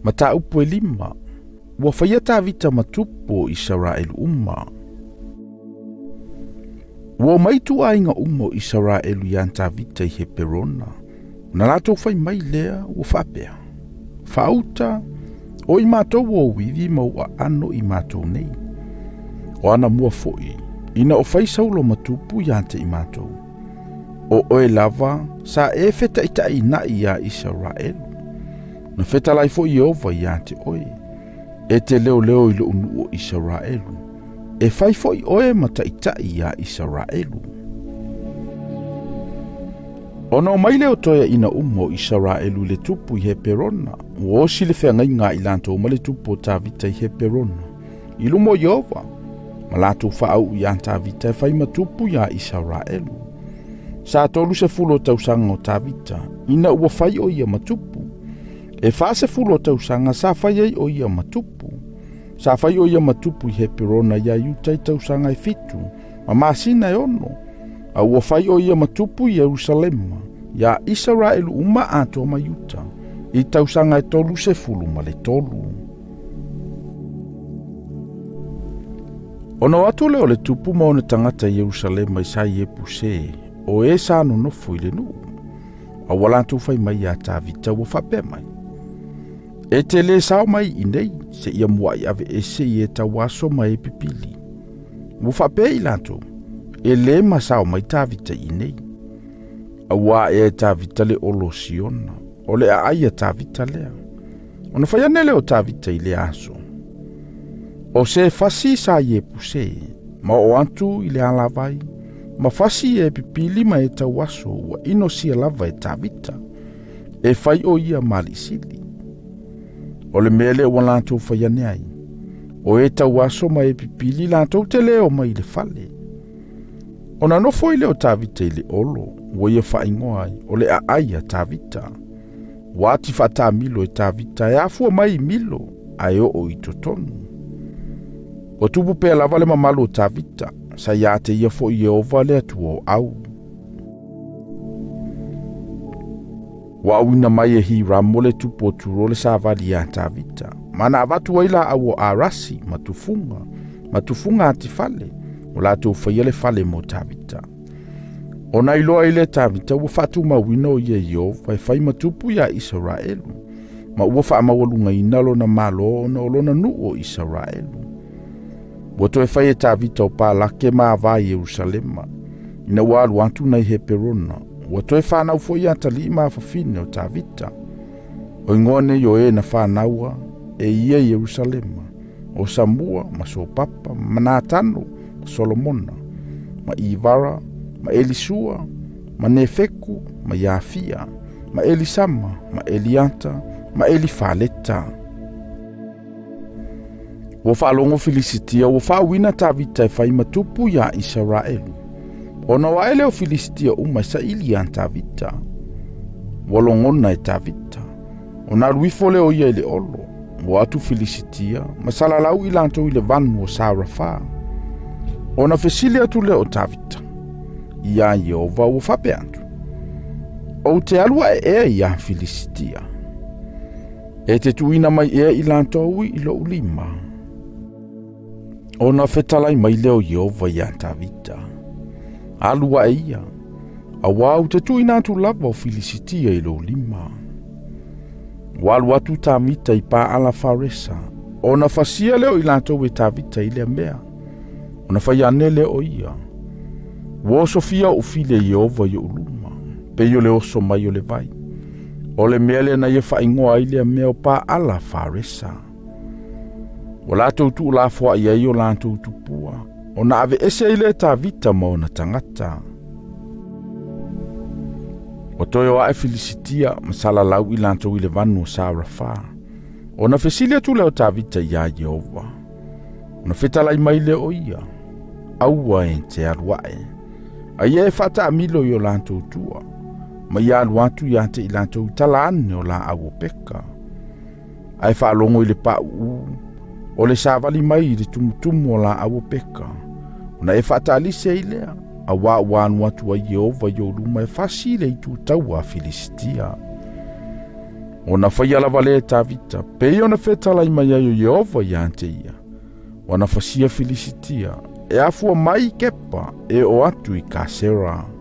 Mata upo lima, ua whaia tāwita matupo o Israel uma. Ua maitu ainga umo Israel ian tāwita i he perona. Na lato whai mai lea ua whapea. Whauta, o i mātou o wivi maua ano i mātou nei. O ana mua foi, ina o whai saulo matupu ian te i mātou. O oe lava, sa e feta ita i na i a Israel. Na feta lai fo i ova ian te oe. E te leo leo i lo unu o Israelu. E fai fo i oe mata ita i a Israelu. Ono mai leo toia ina umo Israelu le tupu i he perona. O si le whenga ngā i lanto ma le tupu o tāwita i he perona. I lumo i ova. Ma lato whaau i an tāwita e whai matupu i a Israelu. Sa tolu se fulo tausanga o tāwita. Ina ua whai o ia matupu. E wha se fulo tausanga sa whai ai o ia matupu. Sa whai o ia matupu i he perona ia iutai tausanga e fitu. Ma masina e ono. A ua whai o ia matupu i Jerusalema. Ia Israelu uma ato ma iuta. I tausanga e tolu se fulu ma le tolu. Ono atu leo le tupu ma ona tangata i Jerusalema i sai e puse. O e sa no nofo i le nuu. A walantu whai mai a tāwita ua whape mai. E te le sao mai i nei, se ia mua i ave e se i e tawaso mai e pipili. Ua whape i lanto, e le ma sao mai tāwita i nei. A wā e tāwita le olo siona, o le a aia tāwita lea. Ona whai ane leo tāwita i le aso. O se fasi sa i e puse, ma o antu i le alavai, ma fasi e pipili ma e tawaso ua ino sia lava e tāwita. E whai o ia malisili. O le mele ua lantou whai ane ai. O e tawaso ma e pipili lantou te leo mai le fale. O na nofo i leo tāwita i le olo, ua ia whai ngoa ai, o le a aia tāwita. Wati whata milo e tāwita e afua mai i milo, ai o i totonu. O tupu pēr lava le mamalo o tāwita, sa ia te ia fo i Jehova le atua o au. Wa uina mai e hiramo le tupu o turo le savali a tāwita. Mana avatu waila au o arasi, matufunga ati fale, o lato whaia le fale mo tāwita. O na iloa i le tāwita ua whatu mawina o ia Jehova e whai matupu ia Israelu. Ma ua wha mawalunga inalo na malo na olona nu o Israelu. Wato e whai e tāwita o pālake maa vai Jerusalema. Ina walu antu nei he perona. Wato e whanau fo i atali maa whawhine o tāwita. O ingone yo e na whanaua e ia Jerusalema. O Samoa, ma Sopapa, ma Natano, ma Solomona, ma Ivara, ma Elisua, ma Nefeku, ma Iafia, ma Elisama, ma Elianta, ma Elifaleta. Ua whaalongo Filisitia, ua whaawina tāwita e whai matupu ia Israelu. Ona wa ele o Filistia uma sa ili an tāwita. Walongona e tāwita. Ona ruifo leo ia ele olo. Ua atu Filistia, masala lau ilanto ile vanu o Sarafa. Ona fesili atu leo tāwita. Ia Jehova ua whape antu. O te alua e ia Filistia. E te tuina mai ilanto ui ilo ulima. Ona fetalai mai leo Jehova ia tāwita. Alua e ia. A wau te tuina atu lava o Filistia ilo lima. Walu atu tāmita i pā ala faresa. Ona fasia leo ilanto e tāwita i lea mea. Ona fai ane leo ia. Wo sofia o file Jehova i uluma. Pe yo le oso mai o le vai. O le mele na ia fai ngoa i lea mea o pā ala faresa. O lato tu la fwa ia i o lato tupua. O na ave ese ile tāwita ma o na tangata. O toio a e Filistia masala lau i lato i le vanu o Sarafa. O na fesilia tu leo tāwita ia Jehova. O na fetalai mai leo ia. Aua e te aluae. A ia e fata amilo i o lato tua. Ma ia aluatu ia te i lato utalaane o la au peka. A e whaalongo i le pa o le savali mai le tumutumu o la au peka. Na e fatalise i lea, a wānu atu a Jehova i o luma e fasile i tu tau a Filistia. Ona faia lava le tavita, pe ona fetalai mai ai o Yehova ia te ia. Ona fasia Filisitia, e afua mai kepa e o atu I Kasera.